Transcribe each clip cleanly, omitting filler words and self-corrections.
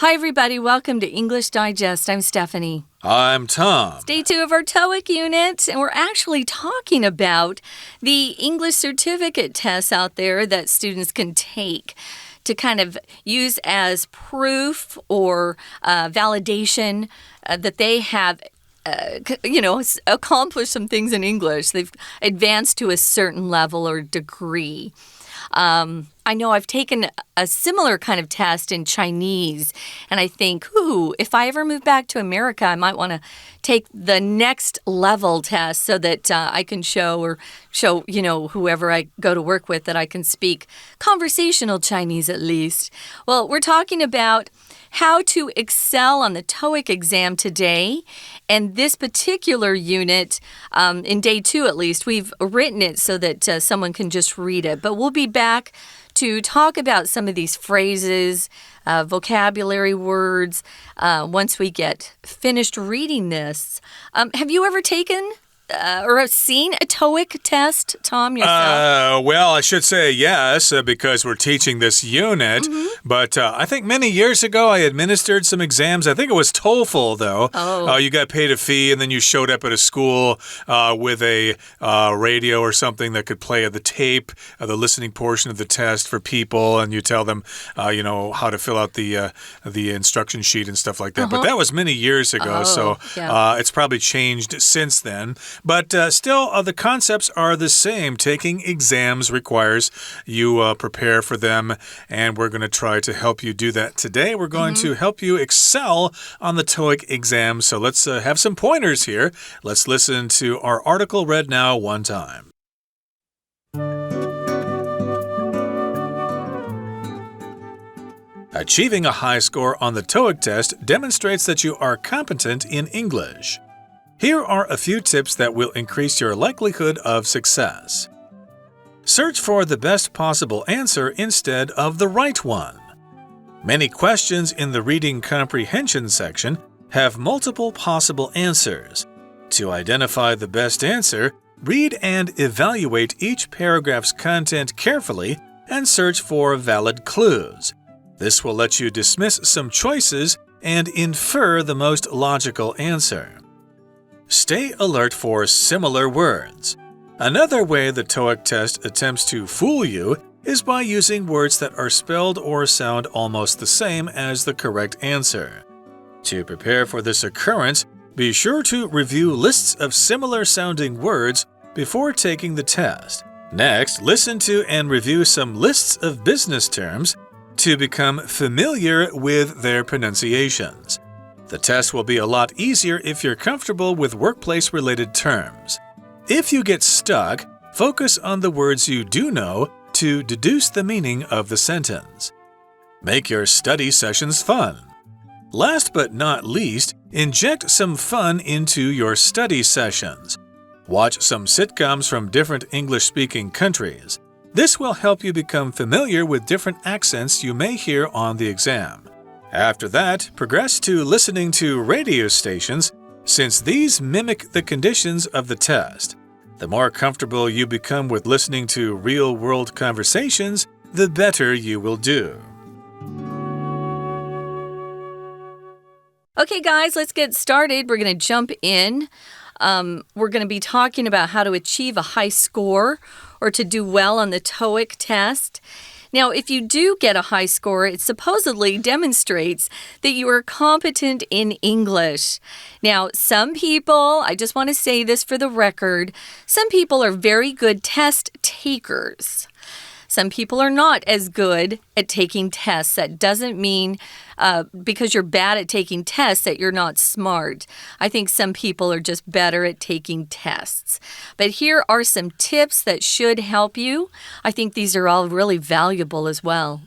Hi, everybody. Welcome to English Digest. I'm Stephanie. I'm Tom. It's day 2 of our TOEIC unit, and we're actually talking about the English certificate tests out there that students can take to kind of use as proof or validation that they have accomplished some things in English. They've advanced to a certain level or degree. I know I've taken a similar kind of test in Chinese, and I think, if I ever move back to America, I might want to take the next level test so that I can show, whoever I go to work with that I can speak conversational Chinese at least. Well, we're talking about how to excel on the TOEIC exam today. And this particular unit, in day 2 at least, we've written it so that someone can just read it. But we'll be back to talk about some of these phrases, vocabulary words, once we get finished reading this. Have you ever taken or seen a TOEIC test, Tom, yourself? Well, I should say yes, because we're teaching this unit. But I think many years ago I administered some exams. I think it was TOEFL, though. Oh. You got paid a fee, and then you showed up at a school with a radio or something that could play the tape, the listening portion of the test for people, and you tell them, how to fill out the instruction sheet and stuff like that. But that was many years ago, it's probably changed since then. But still, the concepts are the same. Taking exams requires you prepare for them, and we're going to try to help you do that today. We're going to help you excel on the TOEIC exam. So let's have some pointers here. Let's listen to our article read now one time. Achieving a high score on the TOEIC test demonstrates that you are competent in English. Here are a few tips that will increase your likelihood of success. Search for the best possible answer instead of the right one. Many questions in the reading comprehension section have multiple possible answers. To identify the best answer, read and evaluate each paragraph's content carefully and search for valid clues. This will let you dismiss some choices and infer the most logical answer. Stay alert for similar words. Another way the TOEIC test attempts to fool you is by using words that are spelled or sound almost the same as the correct answer. To prepare for this occurrence, be sure to review lists of similar-sounding words before taking the test. Next, listen to and review some lists of business terms to become familiar with their pronunciations. The test will be a lot easier if you're comfortable with workplace-related terms. If you get stuck, focus on the words you do know to deduce the meaning of the sentence. Make your study sessions fun. Last but not least, inject some fun into your study sessions. Watch some sitcoms from different English-speaking countries. This will help you become familiar with different accents you may hear on the exam. After that, progress to listening to radio stations, since these mimic the conditions of the test. The more comfortable you become with listening to real-world conversations, the better you will do. Okay, guys, let's get started. We're going to jump in. We're going to be talking about how to achieve a high score or to do well on the TOEIC test. Now, if you do get a high score, it supposedly demonstrates that you are competent in English. Now, some people, I just want to say this for the record, some people are very good test takers. Some people are not as good at taking tests. That doesn't mean because you're bad at taking tests that you're not smart. I think some people are just better at taking tests. But here are some tips that should help you. I think these are all really valuable as well.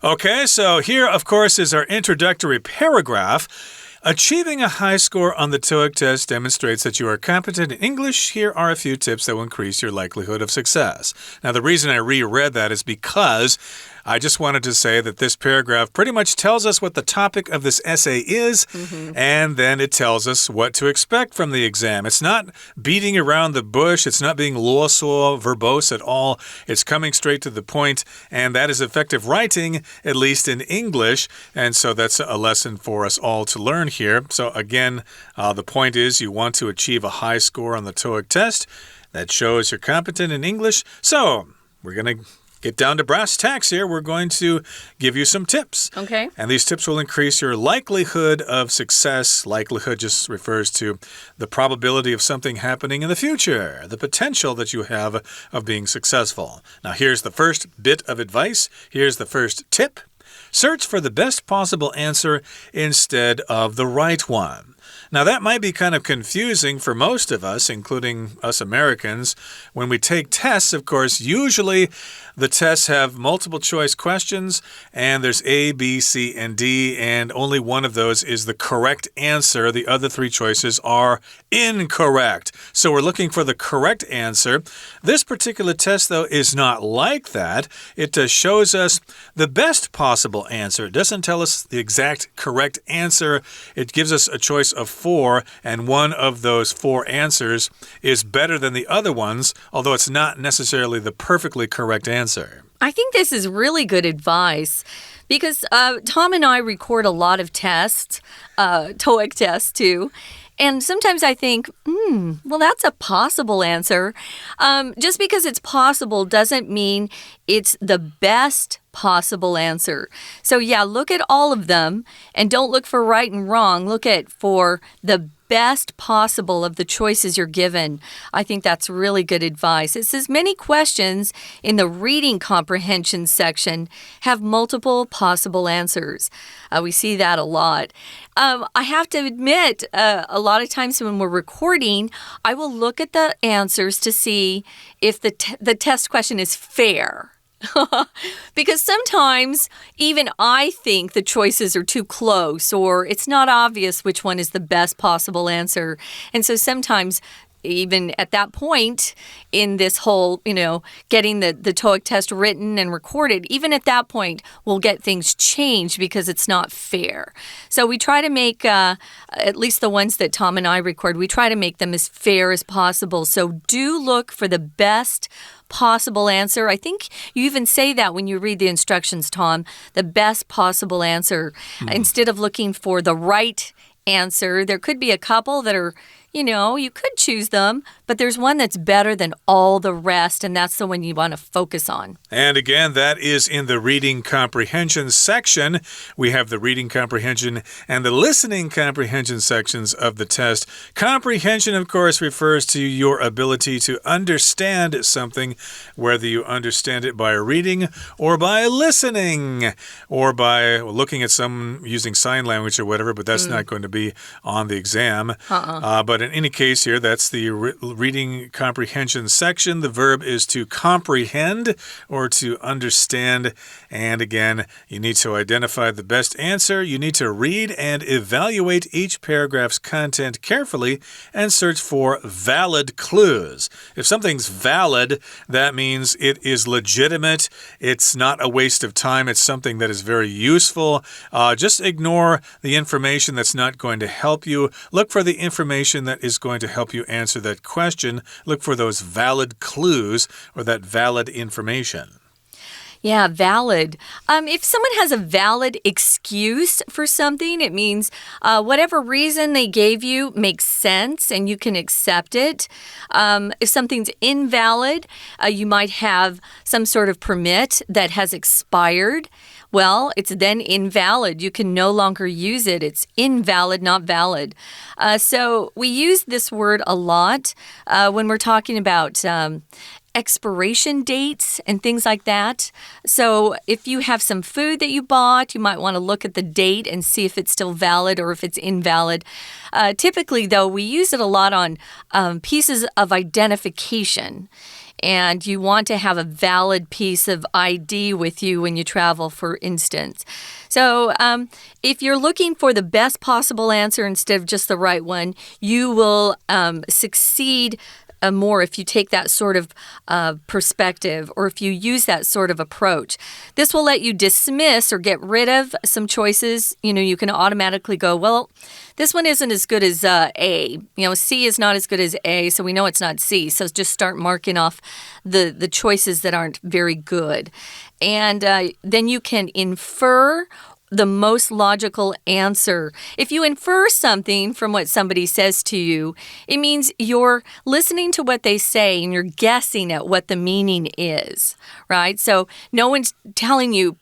Okay, so here, of course, is our introductory paragraph. Achieving a high score on the TOEIC test demonstrates that you are competent in English. Here are a few tips that will increase your likelihood of success. Now, the reason I reread that is because I just wanted to say that this paragraph pretty much tells us what the topic of this essay is, and then it tells us what to expect from the exam. It's not beating around the bush. It's not being loso, verbose at all. It's coming straight to the point, and that is effective writing, at least in English, and so that's a lesson for us all to learn here. So again, the point is you want to achieve a high score on the TOEIC test. That shows you're competent in English. So we're going to get down to brass tacks here. We're going to give you some tips. Okay. And these tips will increase your likelihood of success. Likelihood just refers to the probability of something happening in the future, the potential that you have of being successful. Now, here's the first bit of advice. Here's the first tip. Search for the best possible answer instead of the right one. Now, that might be kind of confusing for most of us, including us Americans. When we take tests, of course, usually the tests have multiple choice questions, and there's A, B, C, and D, and only one of those is the correct answer. The other three choices are incorrect. So we're looking for the correct answer. This particular test, though, is not like that. It shows us the best possible answer. It doesn't tell us the exact correct answer. It gives us a choice of 4, and one of those 4 answers is better than the other ones, although it's not necessarily the perfectly correct answer. I think this is really good advice because Tom and I record a lot of tests, TOEIC tests too. And sometimes I think, well, that's a possible answer. Just because it's possible doesn't mean it's the best possible answer. So yeah, look at all of them and don't look for right and wrong. Look for the best possible of the choices you're given. I think that's really good advice. It says many questions in the reading comprehension section have multiple possible answers. We see that a lot. I have to admit, a lot of times when we're recording, I will look at the answers to see if the test question is fair. Because sometimes even I think the choices are too close or it's not obvious which one is the best possible answer. And so sometimes even at that point in this whole, getting the TOEIC test written and recorded, even at that point, we'll get things changed because it's not fair. So we try to make, at least the ones that Tom and I record, we try to make them as fair as possible. So do look for the best possible answer. I think you even say that when you read the instructions, Tom, the best possible answer. Instead of looking for the right answer, there could be a couple that are, you could choose them, but there's one that's better than all the rest, and that's the one you want to focus on. And again, that is in the reading comprehension section. We have the reading comprehension and the listening comprehension sections of the test. Comprehension, of course, refers to your ability to understand something, whether you understand it by reading or by listening or by looking at someone using sign language or whatever, but that's not going to be on the exam. But in any case here, that's the reading comprehension section. The verb is to comprehend or to understand. And again, you need to identify the best answer. You need to read and evaluate each paragraph's content carefully and search for valid clues. If something's valid, that means it is legitimate. It's not a waste of time. It's something that is very useful. Just ignore the information that's not going to help you. Look for the information that is going to help you answer that question. Look for those valid clues or that valid information. Yeah, valid. If someone has a valid excuse for something, it means whatever reason they gave you makes sense and you can accept it. If something's invalid, you might have some sort of permit that has expired. Well, it's then invalid. You can no longer use it. It's invalid, not valid. So we use this word a lot when we're talking about expiration dates and things like that. So if you have some food that you bought, you might want to look at the date and see if it's still valid or if it's invalid. Typically, though, we use it a lot on pieces of identification. And you want to have a valid piece of ID with you when you travel, for instance. So if you're looking for the best possible answer instead of just the right one, you will succeed more if you take that sort of perspective, or if you use that sort of approach. This will let you dismiss or get rid of some choices. You can automatically go, well, this one isn't as good as A. C is not as good as A, so we know it's not C. So just start marking off the choices that aren't very good. And then you can infer the most logical answer. If you infer something from what somebody says to you, it means you're listening to what they say and you're guessing at what the meaning is, right? So no one's telling you,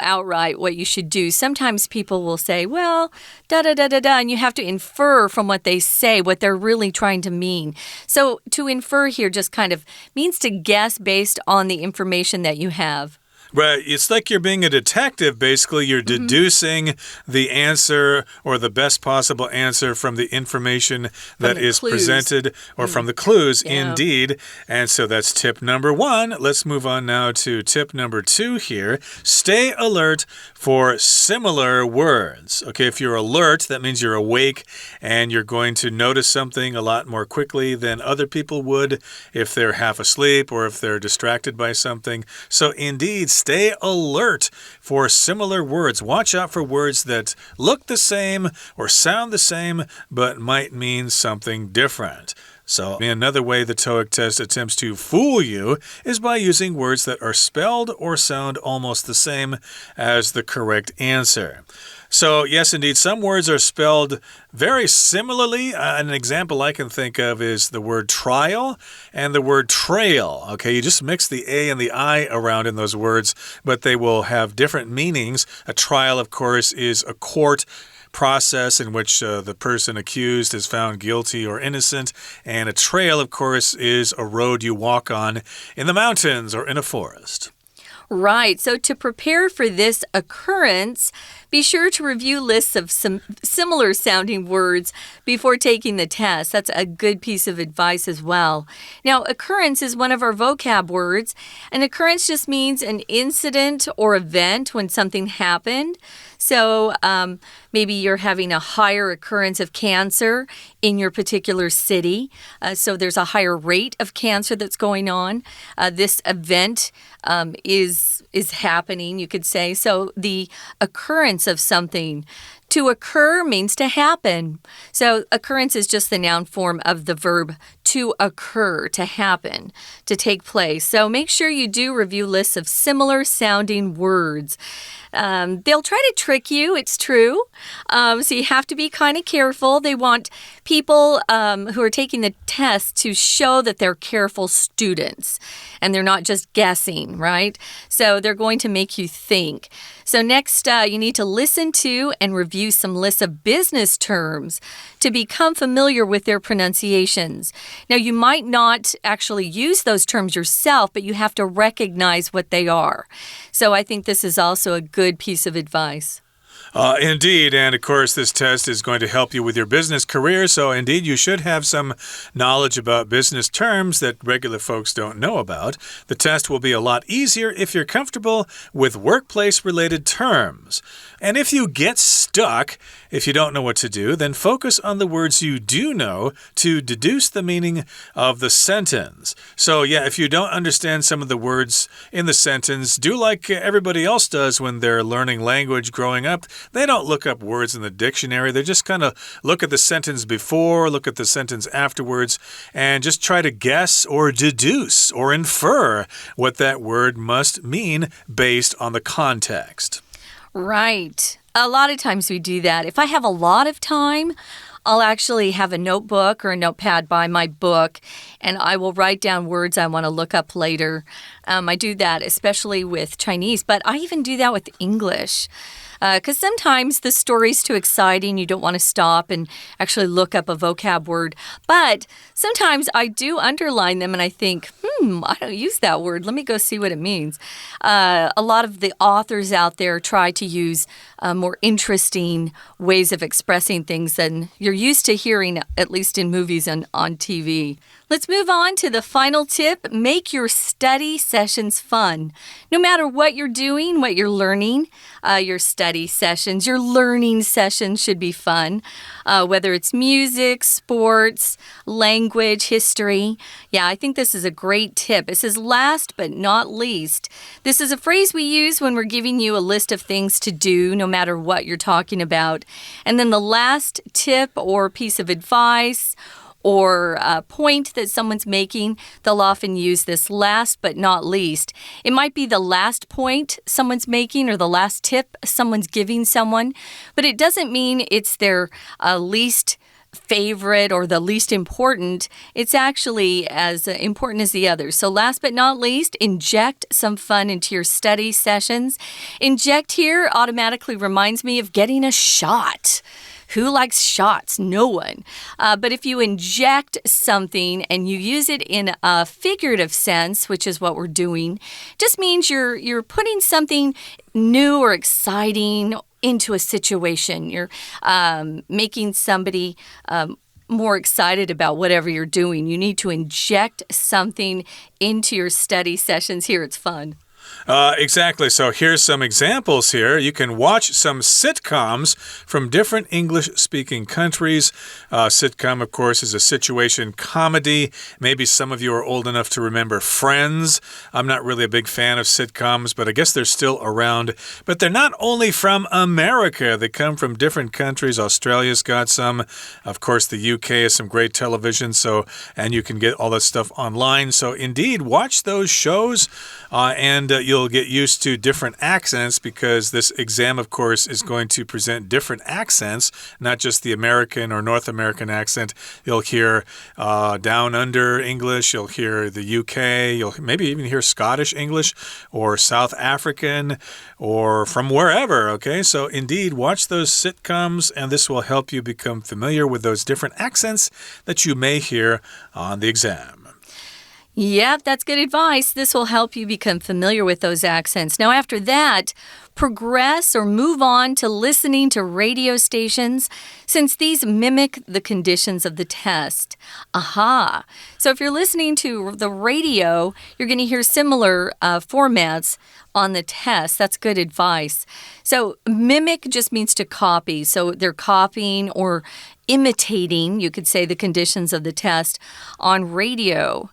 outright what you should do. Sometimes people will say, well, da-da-da-da-da, and you have to infer from what they say what they're really trying to mean. So to infer here just kind of means to guess based on the information that you have. Right. It's like you're being a detective, basically. You're deducing the answer or the best possible answer from the information that is presented or from the clues, indeed. And so that's tip number 1. Let's move on now to tip number 2 here. Stay alert for similar words. Okay, if you're alert, that means you're awake and you're going to notice something a lot more quickly than other people would if they're half asleep or if they're distracted by something. So indeed, stay alert for similar words. Watch out for words that look the same or sound the same but might mean something different. So another way the TOEIC test attempts to fool you is by using words that are spelled or sound almost the same as the correct answer. So, yes, indeed, some words are spelled very similarly. An example I can think of is the word trial and the word trail. Okay, you just mix the A and the I around in those words, but they will have different meanings. A trial, of course, is a court process in which the person accused is found guilty or innocent. And a trail, of course, is a road you walk on in the mountains or in a forest. Right. So to prepare for this occurrence, be sure to review lists of some similar sounding words before taking the test. That's a good piece of advice as well. Now, occurrence is one of our vocab words. An occurrence just means an incident or event when something happened. So maybe you're having a higher occurrence of cancer in your particular city. So there's a higher rate of cancer that's going on. This event is happening, you could say. So the occurrence of something. To occur means to happen. So occurrence is just the noun form of the verb to occur, to happen, to take place. So make sure you do review lists of similar sounding words. They'll try to trick you, it's true. So you have to be kind of careful. They want people who are taking the test to show that they're careful students and they're not just guessing, right? So they're going to make you think. So next, you need to listen to and review some lists of business terms to become familiar with their pronunciations. Now, you might not actually use those terms yourself, but you have to recognize what they are. So I think this is also a good piece of advice. Indeed, and of course this test is going to help you with your business career, so indeed you should have some knowledge about business terms that regular folks don't know about. The test will be a lot easier if you're comfortable with workplace-related terms. And if you get stuck, if you don't know what to do, then focus on the words you do know to deduce the meaning of the sentence. So yeah, if you don't understand some of the words in the sentence, do like everybody else does when they're learning language growing up. They don't look up words in the dictionary. They just kind of look at the sentence before, look at the sentence afterwards, and just try to guess or deduce or infer what that word must mean based on the context. Right. A lot of times we do that. If I have a lot of time, I'll actually have a notebook or a notepad by my book, and I will write down words I want to look up later. I do that especially with Chinese, but I even do that with English. Because sometimes the story's too exciting. You don't want to stop and actually look up a vocab word. But sometimes I do underline them and I think, I don't use that word. Let me go see what it means. A lot of the authors out there try to use more interesting ways of expressing things than you're used to hearing, at least in movies and on TV. Let's move on to the final tip. Make your study sessions fun. No matter what you're doing, what you're learning, your study sessions, your learning sessions should be fun. Whether it's music, sports, language, history. Yeah, I think this is a great tip. It says last but not least. This is a phrase we use when we're giving you a list of things to do, no matter what you're talking about. And then the last tip or piece of advice or a point that someone's making, they'll often use this last but not least. It might be the last point someone's making or the last tip someone's giving someone, but it doesn't mean it's their least favorite or the least important. It's actually as important as the others. So last but not least, inject some fun into your study sessions. Inject here automatically reminds me of getting a shot. Who likes shots? No one. But if you inject something and you use it in a figurative sense, which is what we're doing, just means you're putting something new or exciting into a situation. You're making somebody more excited about whatever you're doing. You need to inject something into your study sessions. Here, it's fun. Exactly. So here's some examples here. You can watch some sitcoms from different English-speaking countries. Sitcom, of course, is a situation comedy. Maybe some of you are old enough to remember Friends. I'm not really a big fan of sitcoms, but I guess they're still around. But they're not only from America. They come from different countries. Australia's got some. Of course, the UK has some great television, and you can get all that stuff online. So indeed, watch those shows and you'll get used to different accents because this exam, of course, is going to present different accents, not just the American or North American accent. You'll hear down under English, you'll hear the UK, you'll maybe even hear Scottish English or South African or from wherever, okay? So indeed, watch those sitcoms and this will help you become familiar with those different accents that you may hear on the exam. Yep, that's good advice. This will help you become familiar with those accents. Now, after that, progress or move on to listening to radio stations since these mimic the conditions of the test. Aha! So if you're listening to the radio, you're going to hear similar formats on the test. That's good advice. So mimic just means to copy. So they're copying or imitating, you could say, the conditions of the test on radio.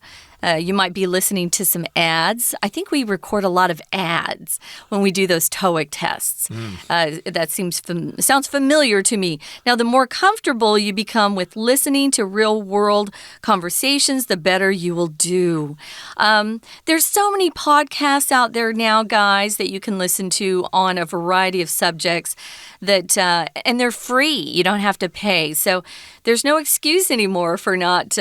You might be listening to some ads. I think we record a lot of ads when we do those TOEIC tests. That sounds familiar to me. Now, the more comfortable you become with listening to real-world conversations, the better you will do. There's so many podcasts out there now, guys, that you can listen to on a variety of subjects and they're free. You don't have to pay. So there's no excuse anymore for not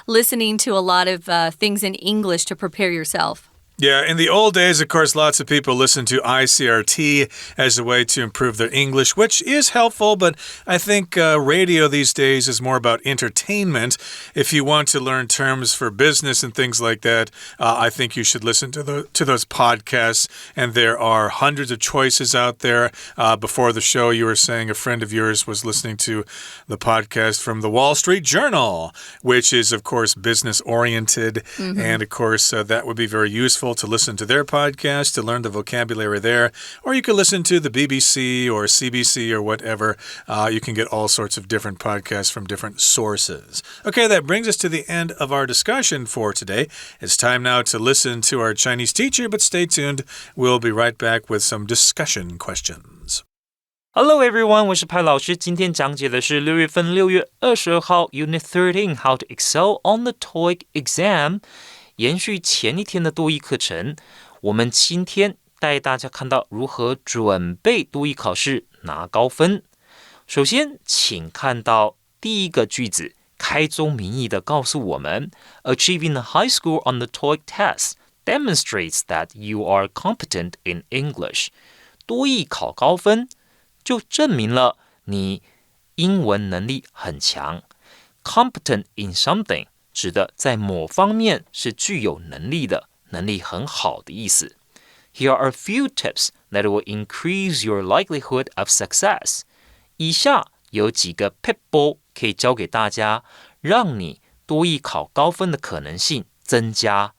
listening to a lot of things in English to prepare yourself. Yeah, in the old days, of course, lots of people listened to ICRT as a way to improve their English, which is helpful, but I think radio these days is more about entertainment. If you want to learn terms for business and things like that, I think you should listen to those podcasts, and there are hundreds of choices out there. Before the show, you were saying a friend of yours was listening to the podcast from the Wall Street Journal, which is, of course, business-oriented, and, of course, that would be very useful to listen to their podcast, to learn the vocabulary there, or you could listen to the BBC or CBC or whatever. You can get all sorts of different podcasts from different sources. Okay, that brings us to the end of our discussion for today. It's time now to listen to our Chinese teacher, but stay tuned. We'll be right back with some discussion questions. Hello everyone, 我是派老师。今天讲解的是6月份6月22号 Unit 13 How to Excel on the TOEIC Exam。延续前一天的多益课程，我们今天带大家看到如何准备多益考试拿高分。首先，请看到第一个句子，开宗明义的告诉我们 Achieving a high score on the TOEIC test demonstrates that you are competent in English. 多益考高分就证明了你英文能力很强。Competent in something指的在某方面是具有能力的，能力很好的意思。Here are a few tips that will increase your likelihood of success. 以下有几个 pitfall 可以教给大家，让你多益考高分的可能性增加。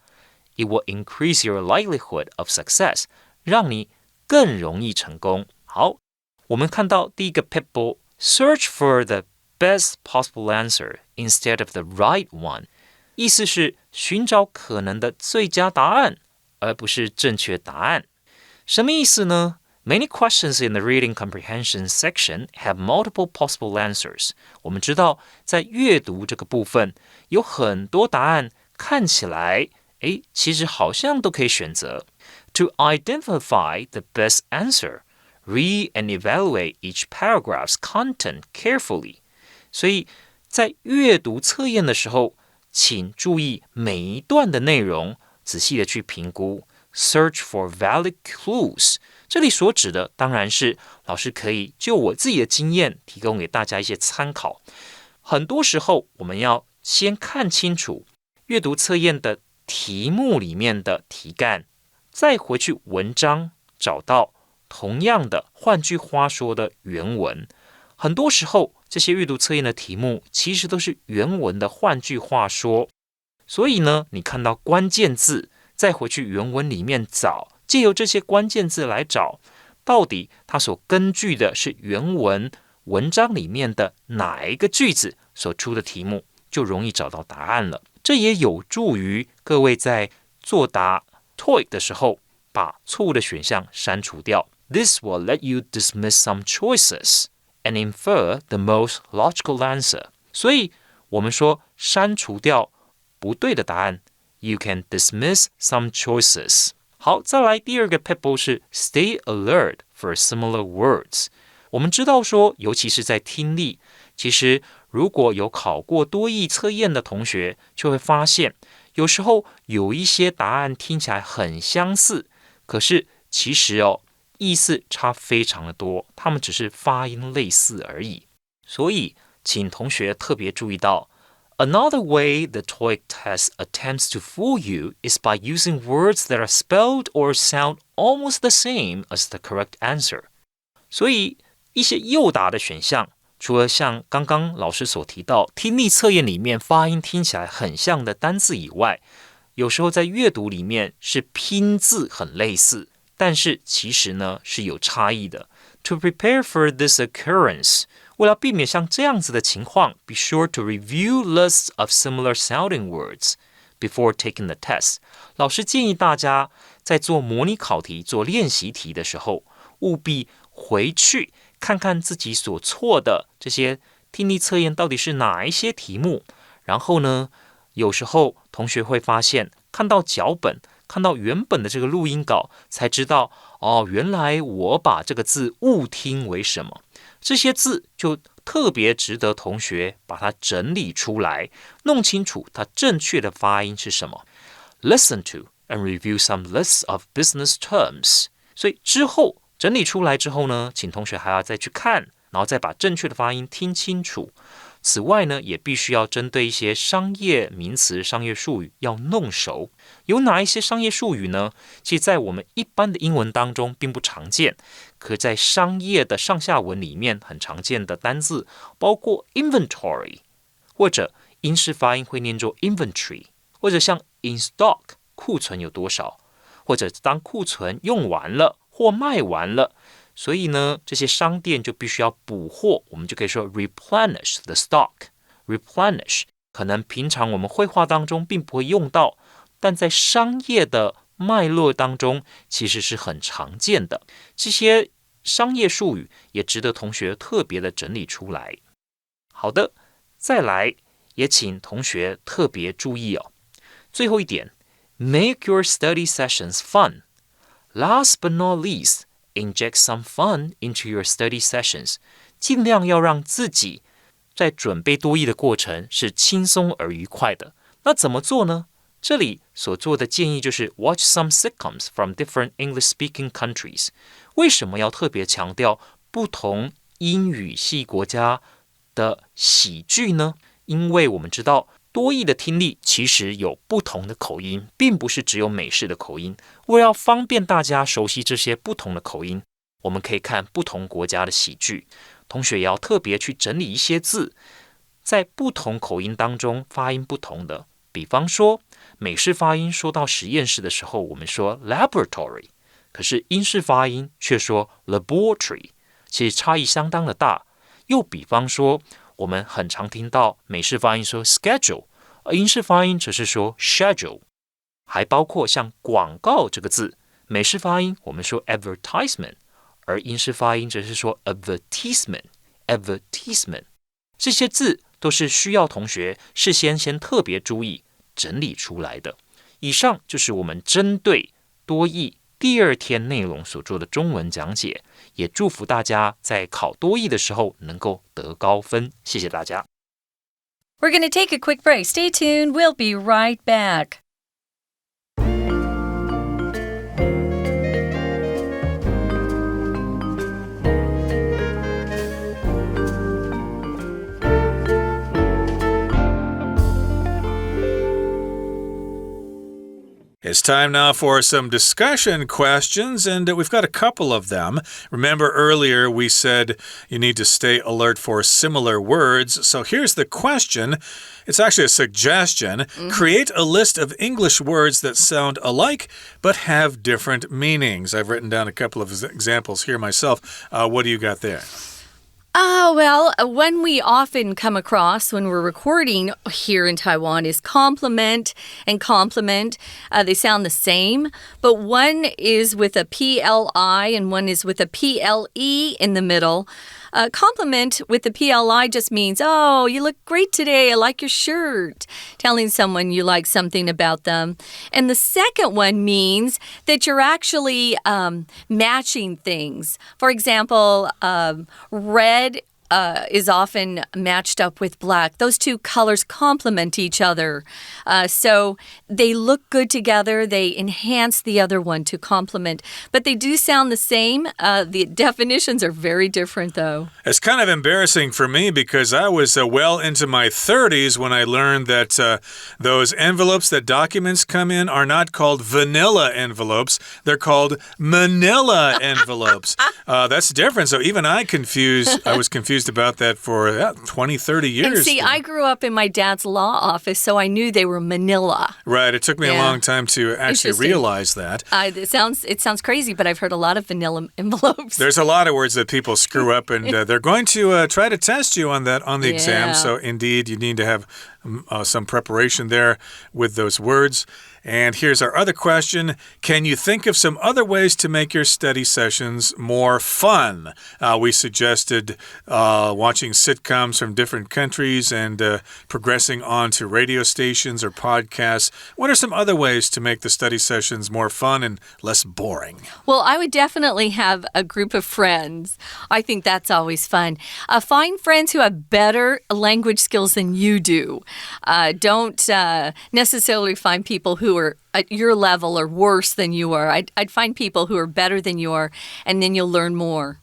It will increase your likelihood of success， 让你更容易成功。好，我们看到第一个 pitfall， search for the best possible answer instead of the right one， 意思是寻找可能的最佳答案，而不是正确答案。什么意思呢？Many questions in the reading comprehension section have multiple possible answers. 我们知道，在阅读这个部分，有很多答案看起来，其实好像都可以选择。To identify the best answer, read and evaluate each paragraph's content carefully. 所以在阅读测验的时候，请注意每一段的内容，仔细的去评估。Search for valid clues。这里所指的当然是老师可以就我自己的经验提供给大家一些参考。很多时候我们要先看清楚阅读测验的题目里面的题干，再回去文章找到同样的，换句话说的原文。很多时候这些阅读测验的题目其实都是原文的换句话说，所以呢，你看到关键字再回去原文里面找，借由这些关键字来找，到底它所根据的是原文文章里面的哪一个句子所出的题目，就容易找到答案了。这也有助于各位在作答 TOEIC 的时候，把错误的选项删除掉。This will let you dismiss some choices and infer the most logical answer. 所以我们说删除掉不对的答案，You can dismiss some choices. 好，再来第二个 pitfall 是 stay alert for similar words. 我们知道说，尤其是在听力，其实如果有考过多益测验的同学，就会发现，有时候有一些答案听起来很相似，可是其实意思差非常的多，它们只是发音类似而已。所以，请同学特别注意到，Another way the TOEIC test attempts to fool you is by using words that are spelled or sound almost the same as the correct answer. 所以一些诱答的选项，除了像刚刚老师所提到听力测验里面发音听起来很像的单字以外，有时候在阅读里面是拼字很类似，但是其实呢是有差异的。To prepare for this occurrence, 为了避免像这样子的情况 be sure to review lists of similar sounding words before taking the test. 老师建议大家在做模拟考题、做练习题的时候，务必回去看看自己所错的这些听力测验到底是哪一些题目。然后呢，有时候同学会发现，看到脚本，看到原本的这个录音稿，才知道原来我把这个字误听为什么。这些字就特别值得同学把它整理出来，弄清楚它正确的发音是什么。Listen to and review some lists of business terms. 所以之后整理出来之后呢，请同学还要再去看，然后再把正确的发音听清楚。此外呢，也必须要针对一些商业名词、商业术语要弄熟。有哪一些商业术语呢？其实在我们一般的英文当中并不常见，可在商业的上下文里面很常见的单字，包括 inventory， 或者英式发音会念作 inventory， 或者像 in stock， 库存有多少，或者当库存用完了或卖完了。所以呢，这些商店就必须要补货，我们就可以说 replenish the stock。replenish 可能平常我们绘画当中并不会用到，但在商业的脉络当中其实是很常见的。这些商业术语也值得同学特别的整理出来。好的，再来也请同学特别注意最后一点 ，make your study sessions fun. Last but not least.Inject some fun into your study sessions. 尽量要让自己在准备多益的过程是轻松而愉快的。那怎么做呢？这里所做的建议就是 watch some sitcoms from different English-speaking countries. 为什么要特别强调不同英语系国家的喜剧呢？因为我们知道多益的听力其实有不同的口音，并不是只有美式的口音。为了方便大家熟悉这些不同的口音，我们可以看不同国家的喜剧。同学也要特别去整理一些字，在不同口音当中发音不同的。比方说，美式发音说到实验室的时候，我们说 laboratory， 可是英式发音却说 laboratory， 其实差异相当的大。又比方说，我们很常听到美式发音说 schedule， 而英式发音则是说 schedule。还包括像广告这个字，美式发音我们说 advertisement， 而英式发音则是说 advertisement。这些字都是需要同学事先特别注意整理出来的。以上就是我们针对多益第2天内容所做的中文讲解，也祝福大家在考多益的时候能够得高分。谢谢大家。We're going to take a quick break. Stay tuned. We'll be right back. It's time now for some discussion questions, and we've got a couple of them. Remember earlier we said you need to stay alert for similar words. So here's the question. It's actually a suggestion. Create a list of English words that sound alike but have different meanings. I've written down a couple of examples here myself. What do you got there? Well, one we often come across when we're recording here in Taiwan is compliment and compliment. They sound the same, but one is with a PLI and one is with a PLE in the middle. Compliment with the PLI just means, oh, you look great today. I like your shirt. Telling someone you like something about them. And the second one means that you're actually matching things. For example, red is often matched up with black. Those two colors complement each other. So they look good together. They enhance the other one to complement. But they do sound the same. The definitions are very different, though. It's kind of embarrassing for me because I was well into my 30s when I learned that those envelopes that documents come in are not called vanilla envelopes. They're called manila envelopes. That's different. So even I was confused about that for 20, 30 years. And see, I grew up in my dad's law office, so I knew they were manila. Right. It took me a long time to actually realize that. It sounds crazy, but I've heard a lot of vanilla envelopes. There's a lot of words that people screw up, and they're going to try to test you on that on the exam. So indeed, you need to have some preparation there with those words. And here's our other question. Can you think of some other ways to make your study sessions more fun? We suggested watching sitcoms from different countries and progressing on to radio stations or podcasts. What are some other ways to make the study sessions more fun and less boring? Well, I would definitely have a group of friends. I think that's always fun. Find friends who have better language skills than you do. Don't necessarily find people who are at your level or worse than you are. I'd find people who are better than you are, and then you'll learn more.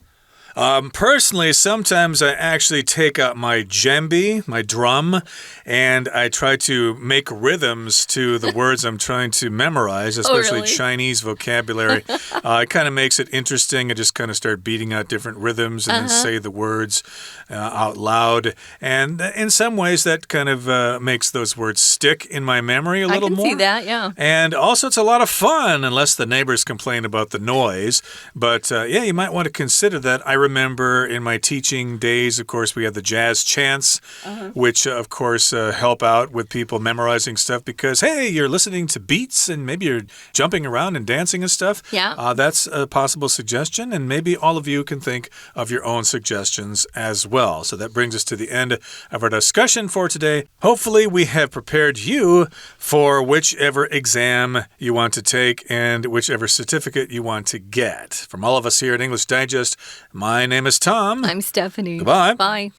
Personally, sometimes I actually take out my djembe, my drum, and I try to make rhythms to the words I'm trying to memorize, especially Chinese vocabulary. It kind of makes it interesting. I just kind of start beating out different rhythms and then say the words out loud. And in some ways, that kind of makes those words stick in my memory a little more. I can see that, yeah. And also, it's a lot of fun, unless the neighbors complain about the noise. But yeah, you might want to consider that. I remember in my teaching days, of course, we had the jazz chants, which, of course, help out with people memorizing stuff because, hey, you're listening to beats and maybe you're jumping around and dancing and stuff. Yeah. That's a possible suggestion, and maybe all of you can think of your own suggestions as well. So that brings us to the end of our discussion for today. Hopefully, we have prepared you for whichever exam you want to take and whichever certificate you want to get. From all of us here at English Digest, my name is Tom. I'm Stephanie. Goodbye. Bye.